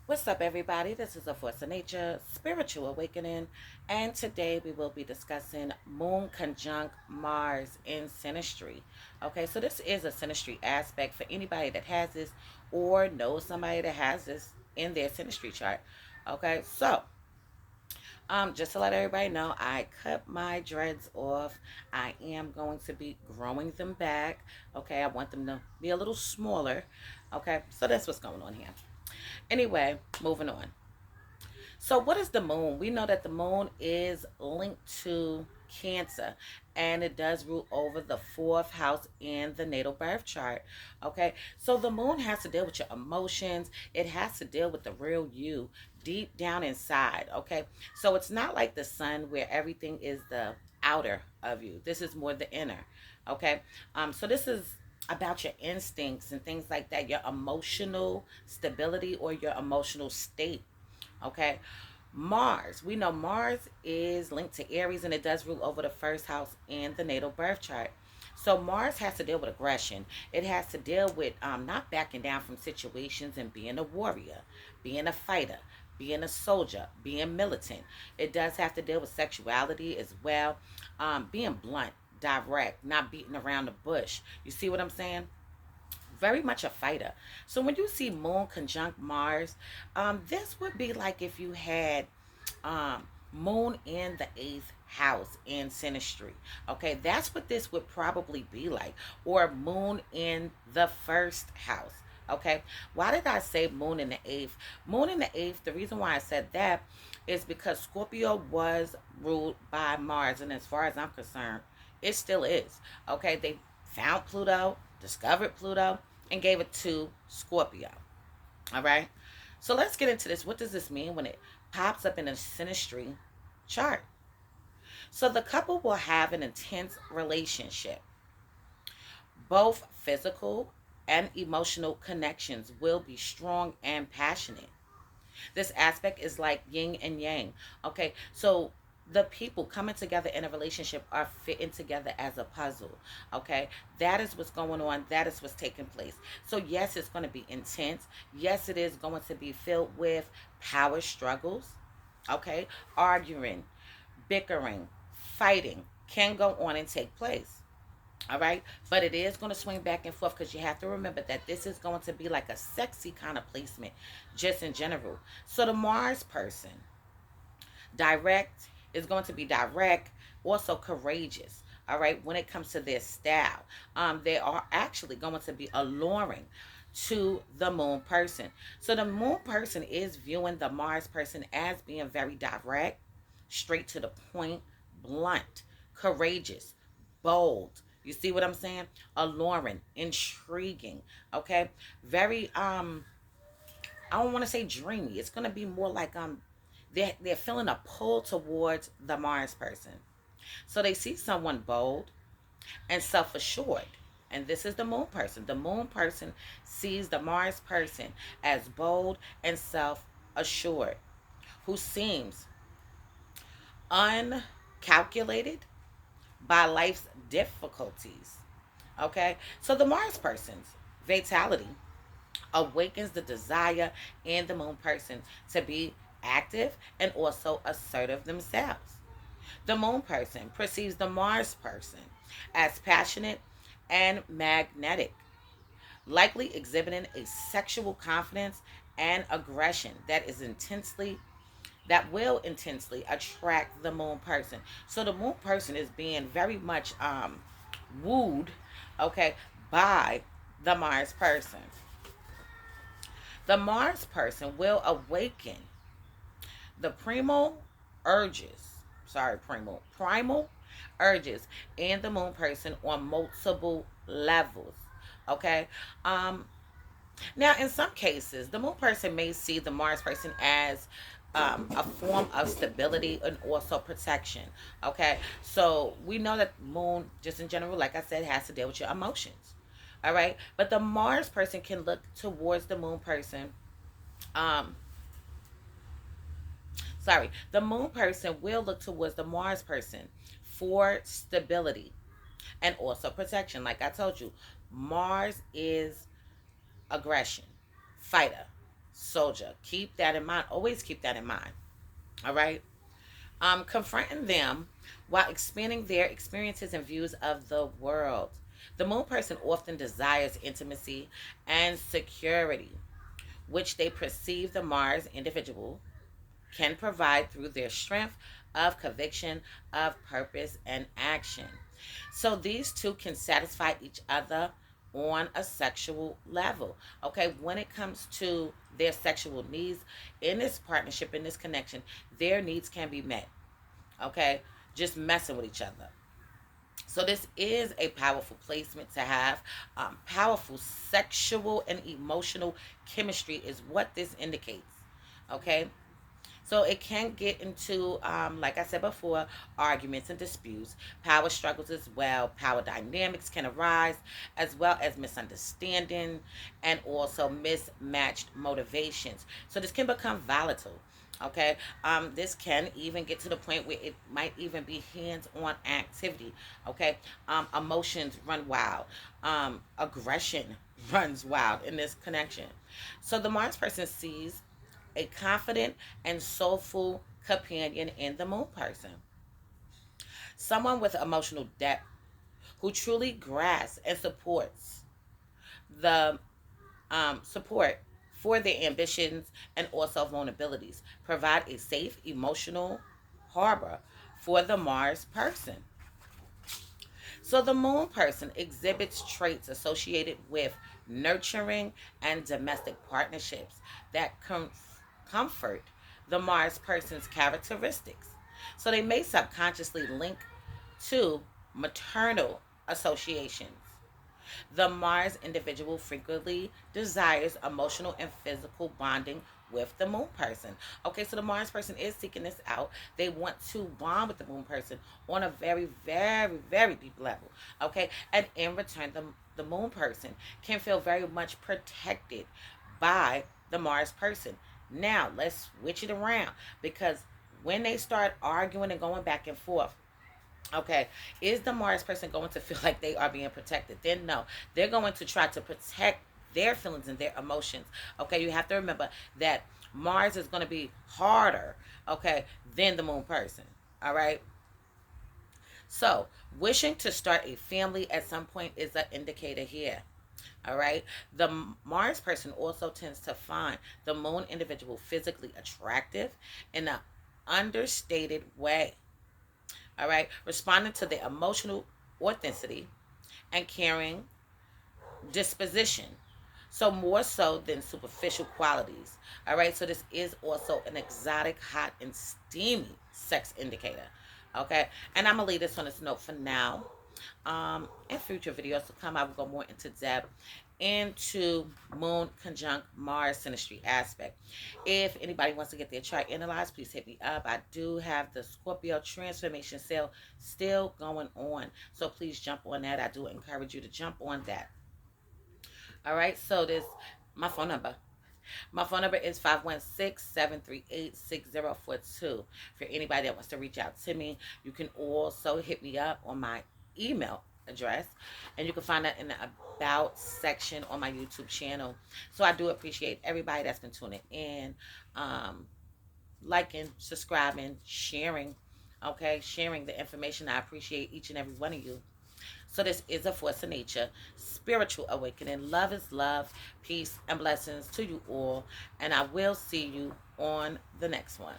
What's up, everybody? This is A Force of Nature, Spiritual Awakening, and today we will be discussing Moon conjunct Mars in Synastry. Okay, so this is a Synastry aspect for anybody that has this or knows somebody that has this in their Synastry chart. Okay, so just to let everybody know, I cut my dreads off. I am going to be growing them back. Okay, I want them to be a little smaller. Okay, so that's what's going on here. Anyway, moving on. So, what is the moon? We know that the moon is linked to Cancer, and it does rule over the fourth house in the natal birth chart. Okay, so the moon has to deal with your emotions, it has to deal with the real you deep down inside. Okay, so it's not like the sun where everything is the outer of you, this is more the inner. Okay, so this is about your instincts and things like that, your emotional stability or your emotional state. Okay. Mars. We know Mars is linked to Aries and it does rule over the first house in the natal birth chart. So Mars has to deal with aggression. It has to deal with not backing down from situations and being a warrior, being a fighter, being a soldier, being militant. It does have to deal with sexuality as well, being blunt, direct, not beating around the bush. You see what I'm saying? Very much a fighter. So when you see Moon conjunct Mars, this would be like if you had Moon in the eighth house in Synastry. Okay, that's what this would probably be like, or Moon in the first house. Okay, why did I say Moon in the eighth? Moon in the eighth, the reason why I said that is because Scorpio was ruled by Mars, and as far as I'm concerned, it still is. Okay, they found Pluto, discovered Pluto, and gave it to Scorpio. All right. So let's get into this. What does this mean when it pops up in a synastry chart? So the couple will have an intense relationship. Both physical and emotional connections will be strong and passionate. This aspect is like yin and yang. Okay, so the people coming together in a relationship are fitting together as a puzzle. Okay, that is what's going on. That is what's taking place. So, yes, it's going to be intense. Yes, it is going to be filled with power struggles. Okay, arguing, bickering, fighting can go on and take place. All right, but it is going to swing back and forth because you have to remember that this is going to be like a sexy kind of placement just in general. So the Mars person, direct, is going to be direct, also courageous. All right, when it comes to their style, they are actually going to be alluring to the moon person. So the moon person is viewing the Mars person as being very direct, straight to the point, blunt, courageous, bold. You see what I'm saying? Alluring, intriguing. Okay, very I don't want to say dreamy. It's gonna be more like they're feeling a pull towards the Mars person. So they see someone bold and self-assured. And this is the moon person. The moon person sees the Mars person as bold and self-assured, who seems uncalculated by life's difficulties. Okay? So the Mars person's vitality awakens the desire in the moon person to be active and also assertive themselves. The moon person perceives the Mars person as passionate and magnetic, likely exhibiting a sexual confidence and aggression that will intensely attract the moon person. So the moon person is being very much wooed, okay, by the Mars person. The Mars person will awaken the primal urges in the moon person on multiple levels. Okay. Um, Now, in some cases, the moon person may see the Mars person as a form of stability and also protection. Okay, so we know that moon, just in general, like I said, has to deal with your emotions. All right, but the Mars person can look towards the moon person. Um, the moon person will look towards the Mars person for stability and also protection. Like I told you, Mars is aggression, fighter, soldier. Keep that in mind. Always keep that in mind. All right. Confronting them while expanding their experiences and views of the world. The moon person often desires intimacy and security, which they perceive the Mars individual can provide through their strength of conviction, of purpose, and action. So these two can satisfy each other on a sexual level. Okay, when it comes to their sexual needs in this partnership, in this connection, their needs can be met. Okay, just messing with each other. So this is a powerful placement to have. Powerful sexual and emotional chemistry is what this indicates. Okay, so it can get into, like I said before, arguments and disputes, power struggles as well. Power dynamics can arise, as well as misunderstanding and also mismatched motivations. So this can become volatile. Okay, this can even get to the point where it might even be hands-on activity. Okay, emotions run wild, aggression runs wild in this connection. So the Mars person sees a confident and soulful companion in the moon person. Someone with emotional depth who truly grasps and supports the support for their ambitions and also vulnerabilities. Provide a safe emotional harbor for the Mars person. So the moon person exhibits traits associated with nurturing and domestic partnerships that comfort the Mars person's characteristics. So they may subconsciously link to maternal associations. The Mars individual frequently desires emotional and physical bonding with the moon person. Okay, so the Mars person is seeking this out. They want to bond with the moon person on a very, very, very deep level. Okay, and in return, the moon person can feel very much protected by the Mars person. Now, let's switch it around because when they start arguing and going back and forth, okay, is the Mars person going to feel like they are being protected? Then no, they're going to try to protect their feelings and their emotions. Okay, you have to remember that Mars is going to be harder, okay, than the moon person. All right. So, wishing to start a family at some point is an indicator here. All right. The Mars person also tends to find the moon individual physically attractive in an understated way. All right, responding to the emotional authenticity and caring disposition. So more so than superficial qualities. All right, so this is also an exotic, hot, and steamy sex indicator. Okay, and I'm gonna leave this on this note for now. In future videos to come, I will go more into depth into Moon conjunct Mars synastry aspect. If anybody wants to get their chart analyzed, please hit me up. I do have the Scorpio transformation sale still going on, so please jump on that. I do encourage you to jump on that. All right, so this my phone number. My phone number is 516-738-6042. For anybody that wants to reach out to me, you can also hit me up on my email address, and you can find that in the About section on my YouTube channel. So I do appreciate everybody that's been tuning in, liking, subscribing, sharing. Okay, sharing the information. I appreciate each and every one of you. So this is a force of nature, spiritual awakening. Love is love, peace and blessings to you all. And I will see you on the next one.